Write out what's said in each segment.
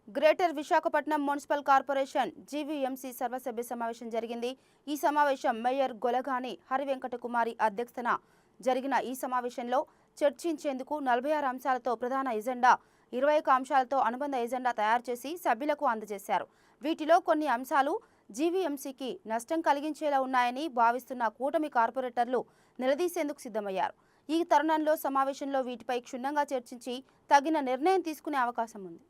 Greater Visakhapatnam municipal corporation GVMC సర్వసభ్య సమావేశం జరిగింది. ఈ సమావేశం మేయర్ గొలగాని హరివెంకట కుమారి అధ్యక్షతన జరిగిన ఈ సమావేశంలో చర్చించేందుకు 46 అంశాలతో ప్రధాన ఎజెండా 21 అంశాలతో అనుబంధ ఎజెండా తయారు చేసి సభ్యులకు అందజేశారు. వీటిలో కొన్ని అంశాలు జీవీఎంసీకి నష్టం కలిగించేలా ఉన్నాయని భావిస్తున్న కూటమి కార్పొరేటర్లు నిలదీసేందుకు సిద్ధమయ్యారు. ఈ తరుణంలో సమావేశంలో వీటిపై క్షుణ్ణంగా చర్చించి తగిన నిర్ణయం తీసుకునే అవకాశం ఉంది.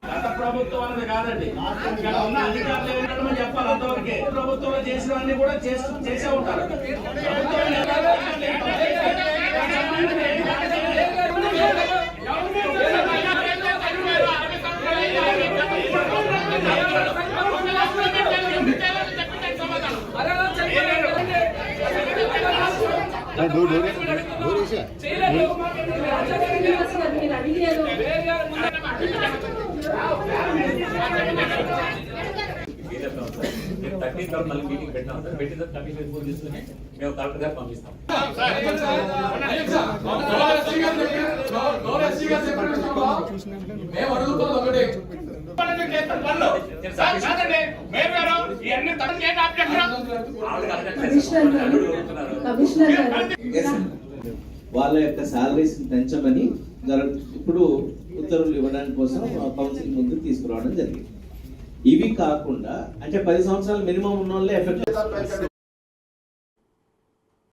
గత ప్రభుత్వం అనేది కాదండి, ఇక్కడ ఉన్న అధికారులు ఏంటంటే చెప్పాలి. అంతవరకే ప్రభుత్వంలో చేసినవన్నీ కూడా చేసే ఉంటారు. మీటింగ్ పెట్టాం సార్. పెట్టిన కమిషన్ రిపోర్ట్ తీసుకుని మేము కలెక్టర్ గారు పంపిస్తాం. వాళ్ళ యొక్క సాలరీస్ పెంచమని ఇప్పుడు ఉత్తర్వులు ఇవ్వడానికి కోసం కౌన్సిల్ ముందుకు తీసుకురావడం జరిగింది. ఇవి కాకుండా అంటే 10 సంవత్సరాలు మినిమం ఉన్న వాళ్ళే ఎఫెక్ట్